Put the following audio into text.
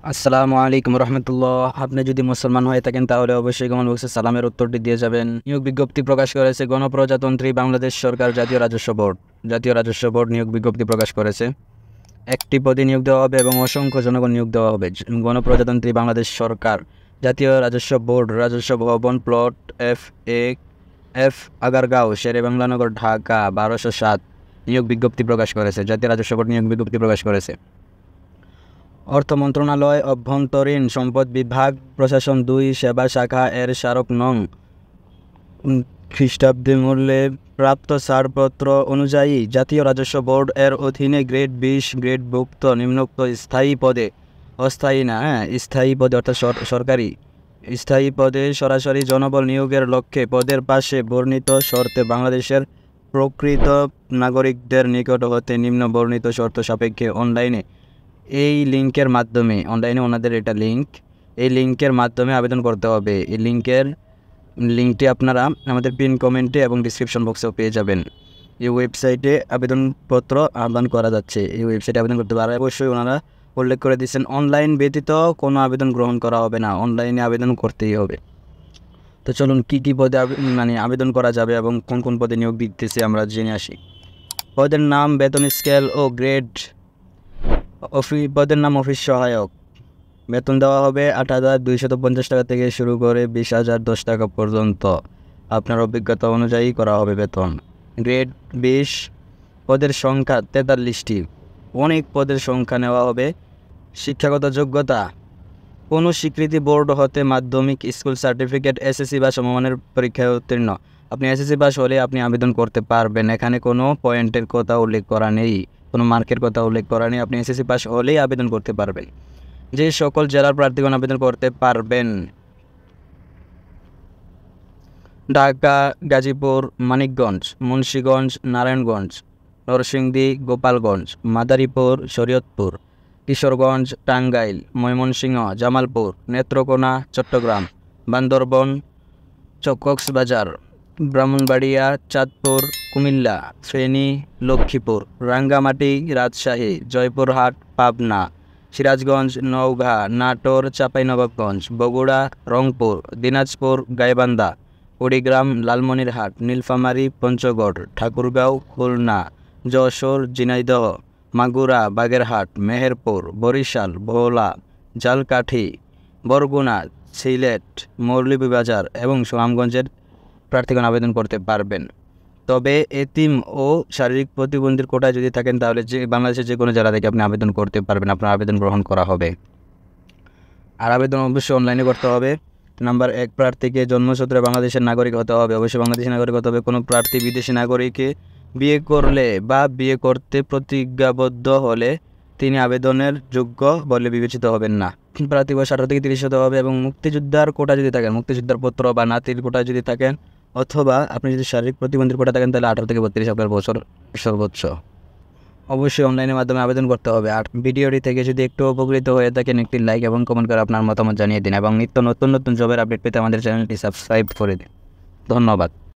আসসালামু আলাইকুম রহমতুল্লাহ। আপনি যদি মুসলমান হয়ে থাকেন তাহলে অবশ্যই কমেন্ট বক্সে সালামের উত্তরটি দিয়ে যাবেন। নিয়োগ বিজ্ঞপ্তি প্রকাশ করেছে গণপ্রজাতন্ত্রী বাংলাদেশ সরকার জাতীয় রাজস্ব বোর্ড। জাতীয় রাজস্ব বোর্ড নিয়োগ বিজ্ঞপ্তি প্রকাশ করেছে। একটি পদে নিয়োগ দেওয়া হবে এবং অসংখ্য জনগণ নিয়োগ দেওয়া হবে। গণপ্রজাতন্ত্রী বাংলাদেশ সরকার জাতীয় রাজস্ব বোর্ড, রাজস্ব ভবন, প্লট F আগারগাঁও, শেরেবাংলানগর, ঢাকা 1207 নিয়োগ বিজ্ঞপ্তি প্রকাশ করেছে। জাতীয় রাজস্ব বোর্ড নিয়োগ বিজ্ঞপ্তি প্রকাশ করেছে। অর্থ মন্ত্রণালয়, অভ্যন্তরীণ সম্পদ বিভাগ, প্রশাসন 2 সেবা শাখা এর স্মারক নং খ্রিস্টাব্দে মূল্যে প্রাপ্ত ছাড়পত্র অনুযায়ী জাতীয় রাজস্ব বোর্ড এর অধীনে গ্রেড 20 গ্রেডভুক্ত নিম্নোক্ত স্থায়ী পদে, অস্থায়ী না, স্থায়ী পদে অর্থাৎ সরকারি স্থায়ী পদে সরাসরি জনবল নিয়োগের লক্ষ্যে পদের পাশে বর্ণিত শর্তে বাংলাদেশের প্রকৃত নাগরিকদের নিকট হতে নিম্ন বর্ণিত শর্ত সাপেক্ষে অনলাইনে এই লিঙ্কের মাধ্যমে, অনলাইনে ওনাদের এটা লিঙ্ক, এই লিঙ্কের মাধ্যমে আবেদন করতে হবে। এই লিঙ্কটি আপনারা আমাদের পিন কমেন্টে এবং ডিসক্রিপশন বক্সেও পেয়ে যাবেন। এই ওয়েবসাইটে আবেদনপত্র আহ্বান করা যাচ্ছে। এই ওয়েবসাইটে আবেদন করতে পারে। অবশ্যই ওনারা উল্লেখ করে দিচ্ছেন অনলাইন ব্যতীত কোনো আবেদন গ্রহণ করা হবে না, অনলাইনে আবেদন করতেই হবে। তো চলুন কী পদে আবেদন করা যাবে এবং কোন কোন পদে নিয়োগ দিতেছে আমরা জেনে আসি। পদের নাম, বেতন স্কেল ও গ্রেড। পদের নাম অফিস সহায়ক। বেতন দেওয়া হবে 8,250 টাকা থেকে শুরু করে 20,010 টাকা পর্যন্ত। আপনার অভিজ্ঞতা অনুযায়ী করা হবে বেতন। গ্রেড 20। পদের সংখ্যা 43টি। অনেক পদের সংখ্যা নেওয়া হবে। শিক্ষাগত যোগ্যতা, কোনো স্বীকৃতি বোর্ড হতে মাধ্যমিক, স্কুল সার্টিফিকেট, এসএসসি বা সমমানের পরীক্ষায় উত্তীর্ণ। আপনি এসএসসি পাস হলে আপনি আবেদন করতে পারবেন। এখানে কোনো পয়েন্টের কথা উল্লেখ করা নেই, কোনো মার্কের কথা উল্লেখ করা নেই। আপনি এসএসসি পাস হলেই আবেদন করতে পারবেন। যে সকল জেলার প্রার্থীগণ আবেদন করতে পারবেন: ঢাকা, গাজীপুর, মানিকগঞ্জ, মুন্সিগঞ্জ, নারায়ণগঞ্জ, নরসিংদী, গোপালগঞ্জ, মাদারীপুর, শরীয়তপুর, কিশোরগঞ্জ, টাঙ্গাইল, ময়মনসিংহ, জামালপুর, নেত্রকোনা, চট্টগ্রাম, বান্দরবন, কক্সবাজার, ব্রাহ্মণবাড়িয়া, চাঁদপুর, কুমিল্লা, ফেনী, লক্ষ্মীপুর, রাঙ্গামাটি, রাজশাহী, জয়পুরহাট, পাবনা, সিরাজগঞ্জ, নওগাঁ, নাটোর, চাঁপাইনবাবগঞ্জ, বগুড়া, রংপুর, দিনাজপুর, গাইবান্ধা, কুড়িগ্রাম, লালমনিরহাট, নীলফামারী, পঞ্চগড়, ঠাকুরগাঁও, খুলনা, যশোর, ঝিনাইদহ, মাগুরা, বাগেরহাট, মেহেরপুর, বরিশাল, ভোলা, ঝালকাঠি, বরগুনা, সিলেট, মৌলভীবাজার এবং সুনামগঞ্জের প্রার্থীগণ আবেদন করতে পারবেন। তবে এতিম ও শারীরিক প্রতিবন্ধীর কোটায় যদি থাকেন তাহলে বাংলাদেশের যে কোনো জেলা থেকে আপনি আবেদন করতে পারবেন, আপনার আবেদন গ্রহণ করা হবে। আর আবেদন অবশ্যই অনলাইনে করতে হবে। নাম্বার 1, প্রার্থীকে জন্মসূত্রে বাংলাদেশের নাগরিক হতে হবে, অবশ্যই বাংলাদেশি নাগরিক হতে হবে। কোনো প্রার্থী বিদেশি নাগরিককে বিয়ে করলে বা বিয়ে করতে প্রতিজ্ঞাবদ্ধ হলে তিনি আবেদনের যোগ্য বলে বিবেচিত হবেন না। প্রার্থী বয়স 18 থেকে 30 হতে হবে এবং মুক্তিযোদ্ধার কোটা যদি থাকেন, মুক্তিযোদ্ধার পুত্র বা নাতির কোটা যদি থাকেন, অথবা আপনি যদি শারীরিক প্রতিবন্ধীর কোটা থাকেন তাহলে 18 থেকে 32 আপনার বছর সর্বোচ্চ। অবশ্যই অনলাইনের মাধ্যমে আবেদন করতে হবে। আর ভিডিওটি থেকে যদি একটু উপকৃত হয়ে থাকেন একটি লাইক এবং কমেন্ট করে আপনার মতামত জানিয়ে দিন এবং নিত্য নতুন জবের আপডেট পেতে আমাদের চ্যানেলটি সাবস্ক্রাইব করে দিন। ধন্যবাদ।